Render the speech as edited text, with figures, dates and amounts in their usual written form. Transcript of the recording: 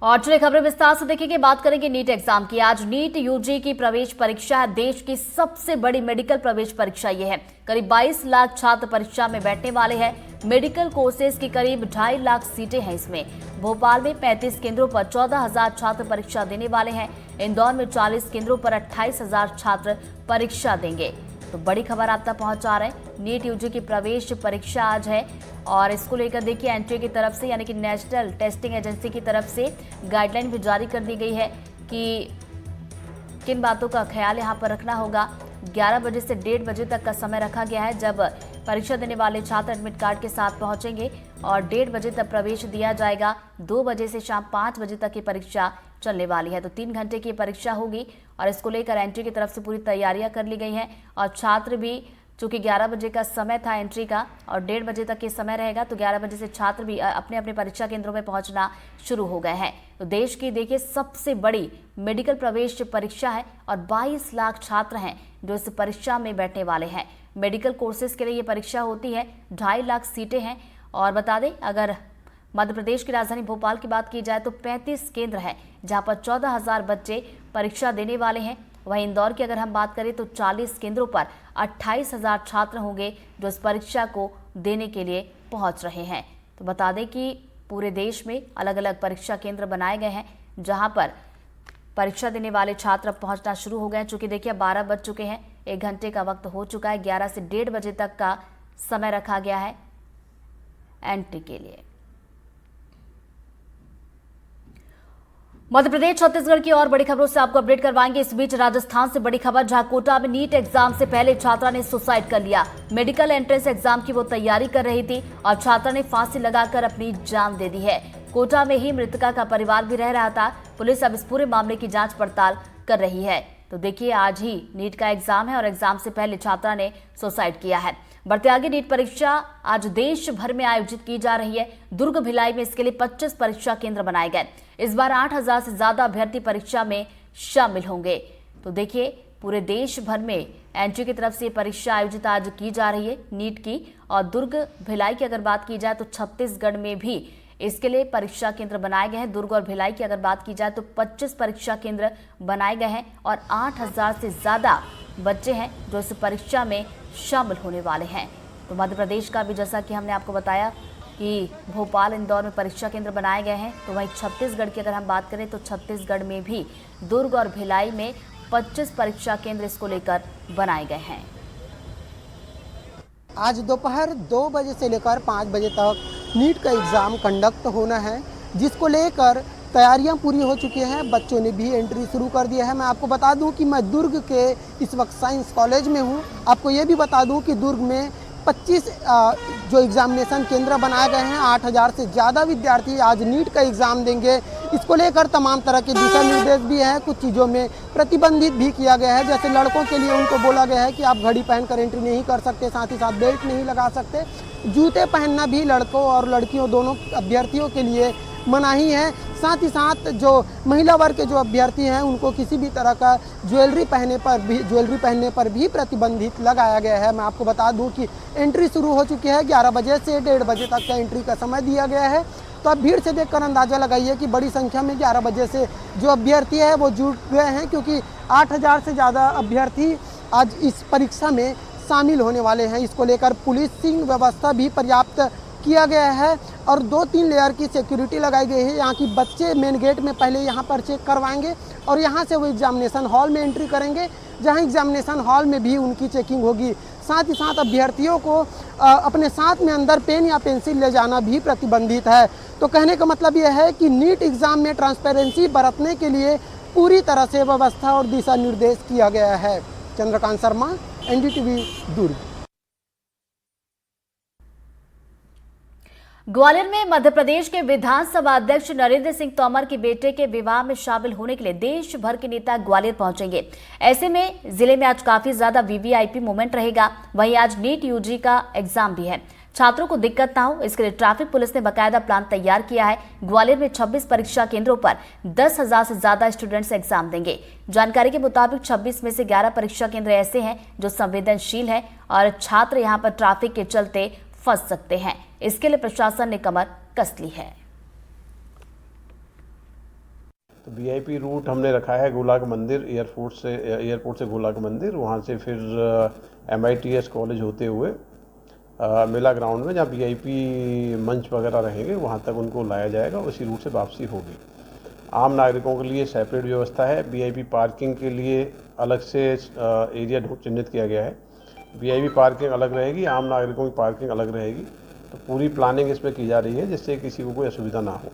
और चलिए खबरें विस्तार से देखेंगे। बात करेंगे नीट एग्जाम की। आज नीट यूजी की प्रवेश परीक्षा है। देश की सबसे बड़ी मेडिकल प्रवेश परीक्षा ये है। करीब 22 लाख छात्र परीक्षा में बैठने वाले हैं। मेडिकल कोर्सेज की करीब 2.5 लाख सीटें हैं इसमें। भोपाल में 35 केंद्रों पर 14,000 छात्र परीक्षा देने वाले हैं। इंदौर में 40 केंद्रों पर 28,000 छात्र परीक्षा देंगे। तो बड़ी खबर आप तक पहुंचा रहे हैं। नीट यूजी की प्रवेश परीक्षा आज है और इसको लेकर देखिए एनटीए की तरफ से यानी कि नेशनल टेस्टिंग एजेंसी की तरफ से गाइडलाइन भी जारी कर दी गई है कि किन बातों का ख्याल यहां पर रखना होगा। 11 बजे से 1:30 बजे तक का समय रखा गया है जब परीक्षा देने वाले छात्र एडमिट कार्ड के साथ पहुंचेंगे और 1:30 बजे तक प्रवेश दिया जाएगा। 2 बजे से शाम 5 बजे तक की परीक्षा चलने वाली है। तो 3 घंटे की परीक्षा होगी और इसको लेकर एंट्री की तरफ से पूरी तैयारियां कर ली गई हैं और छात्र भी, चूंकि 11 बजे का समय था एंट्री का और 1:30 बजे तक ये समय रहेगा, तो 11 बजे से छात्र भी अपने अपने परीक्षा केंद्रों में पहुंचना शुरू हो गए हैं। तो देश की देखिए सबसे बड़ी मेडिकल प्रवेश परीक्षा है और 22 लाख छात्र हैं जो इस परीक्षा में बैठने वाले हैं। मेडिकल कोर्सेज के लिए ये परीक्षा होती है। 2.5 लाख सीटें हैं और बता दें, अगर मध्य प्रदेश की राजधानी भोपाल की बात की जाए तो 35 केंद्र हैं जहां पर 14,000 बच्चे परीक्षा देने वाले हैं। वहीं इंदौर की अगर हम बात करें तो 40 केंद्रों पर 28,000 छात्र होंगे जो इस परीक्षा को देने के लिए पहुंच रहे हैं। तो बता दें कि पूरे देश में अलग अलग परीक्षा केंद्र बनाए गए हैं जहां पर परीक्षा देने वाले छात्र अब पहुंचना शुरू हो गए हैं। चूंकि देखिए 12 बज चुके हैं, 1 घंटे का वक्त हो चुका है। 11 से 1:30 बजे तक का समय रखा गया है एंट्री के लिए। मध्य प्रदेश छत्तीसगढ़ की और बड़ी खबरों से आपको अपडेट करवाएंगे। इस बीच राजस्थान से बड़ी खबर, जहां कोटा में नीट एग्जाम से पहले छात्रा ने सुसाइड कर लिया। मेडिकल एंट्रेंस एग्जाम की वो तैयारी कर रही थी और छात्रा ने फांसी लगाकर अपनी जान दे दी है। कोटा में ही मृतका का परिवार भी रह रहा था। पुलिस अब इस पूरे मामले की जांच पड़ताल कर रही है। तो देखिए आज ही नीट का एग्जाम है और एग्जाम से पहले छात्रा ने सुसाइड किया है। बढ़ते आगे, नीट परीक्षा आज देश भर में आयोजित की जा रही है। दुर्ग भिलाई में इसके लिए 25 परीक्षा केंद्र बनाए गए। इस बार 8,000 से ज्यादा अभ्यर्थी परीक्षा में शामिल होंगे। तो देखिए पूरे देश भर में एनटीए की तरफ से परीक्षा आयोजित आज की जा रही है नीट की। और दुर्ग भिलाई की अगर बात की जाए तो छत्तीसगढ़ में भी इसके लिए परीक्षा केंद्र बनाए गए हैं। दुर्ग और भिलाई की अगर बात की जाए तो 25 परीक्षा केंद्र बनाए गए हैं और 8,000 से ज्यादा बच्चे हैं जो इस परीक्षा में शामिल होने वाले हैं। तो मध्य प्रदेश का भी, जैसा कि हमने आपको बताया कि भोपाल, इंदौर में परीक्षा केंद्र बनाए गए हैं, तो वहीं छत्तीसगढ़ की अगर हम बात करें तो छत्तीसगढ़ में भी दुर्ग और भिलाई में 25 परीक्षा केंद्र इसको लेकर बनाए गए हैं। आज दोपहर 2 बजे से लेकर 5 बजे तक नीट का एग्ज़ाम कंडक्ट होना है, जिसको लेकर तैयारियां पूरी हो चुकी हैं। बच्चों ने भी एंट्री शुरू कर दिया है। मैं आपको बता दूं कि मैं दुर्ग के इस वक्त साइंस कॉलेज में हूं। आपको ये भी बता दूं कि दुर्ग में 25 जो एग्जामिनेशन केंद्र बनाए गए हैं। 8,000 से ज़्यादा विद्यार्थी आज नीट का एग्ज़ाम देंगे। इसको लेकर तमाम तरह के दिशा निर्देश भी हैं। कुछ चीज़ों में प्रतिबंधित भी किया गया है। जैसे लड़कों के लिए उनको बोला गया है कि आप घड़ी पहनकर एंट्री नहीं कर सकते, साथ ही साथ बेल्ट नहीं लगा सकते। जूते पहनना भी लड़कों और लड़कियों दोनों अभ्यर्थियों के लिए मनाही है। साथ ही साथ जो महिला वर्ग के जो अभ्यर्थी हैं उनको किसी भी तरह का ज्वेलरी पहनने पर भी प्रतिबंधित लगाया गया है। मैं आपको बता दूं कि एंट्री शुरू हो चुकी है। 11 बजे से 1:30 बजे तक का एंट्री का समय दिया गया है। तो अब भीड़ से देखकर अंदाज़ा लगाइए कि बड़ी संख्या में 11 बजे से जो अभ्यर्थी है वो जुट गए हैं, क्योंकि 8,000 से ज़्यादा अभ्यर्थी आज इस परीक्षा में शामिल होने वाले हैं। इसको लेकर पुलिसिंग व्यवस्था भी पर्याप्त किया गया है और 2-3 लेयर की सिक्योरिटी लगाई गई है। यहाँ की बच्चे मेन गेट में पहले यहाँ पर चेक करवाएंगे और यहाँ से वो एग्जामिनेशन हॉल में एंट्री करेंगे, जहाँ एग्जामिनेशन हॉल में भी उनकी चेकिंग होगी। साथ ही साथ अभ्यर्थियों को अपने साथ में अंदर पेन या पेंसिल ले जाना भी प्रतिबंधित है। तो कहने का मतलब यह है कि नीट एग्ज़ाम में ट्रांसपेरेंसी बरतने के लिए पूरी तरह से व्यवस्था और दिशा निर्देश किया गया है। चंद्रकांत शर्मा, एनडीटीवी, दुर्ग। ग्वालियर में मध्य प्रदेश के विधानसभा अध्यक्ष नरेंद्र सिंह तोमर के बेटे के विवाह में शामिल होने के लिए देश भर के नेता ग्वालियर पहुंचेंगे। ऐसे में जिले में आज काफी ज्यादा वीवीआईपी मूवमेंट रहेगा। वहीं आज नीट यूजी का एग्जाम भी है। छात्रों को दिक्कत ना हो, इसके लिए ट्रैफिक पुलिस ने बकायदा प्लान तैयार किया है। ग्वालियर में 26 परीक्षा केंद्रों पर 10,000 से ज्यादा स्टूडेंट्स एग्जाम देंगे। जानकारी के मुताबिक 26 में से 11 परीक्षा केंद्र ऐसे हैं जो संवेदनशील हैं और छात्र यहां पर ट्रैफिक के चलते फंस सकते हैं। इसके लिए प्रशासन ने कमर कस ली है। तो वीआईपी रूट हमने रखा है गोलाक मंदिर, एयरपोर्ट से गोलाक मंदिर, वहाँ से फिर MITS कॉलेज होते हुए मेला ग्राउंड में जहाँ वीआईपी मंच वगैरह रहेंगे वहाँ तक उनको लाया जाएगा। उसी रूट से वापसी होगी। आम नागरिकों के लिए सेपरेट व्यवस्था है। वीआईपी पार्किंग के लिए अलग से एरिया चिन्हित किया गया है। वीआईपी पार्किंग अलग रहेगी, आम नागरिकों की पार्किंग अलग रहेगी। तो पूरी प्लानिंग इसमें की जा रही है जिससे किसी को कोई असुविधा ना हो।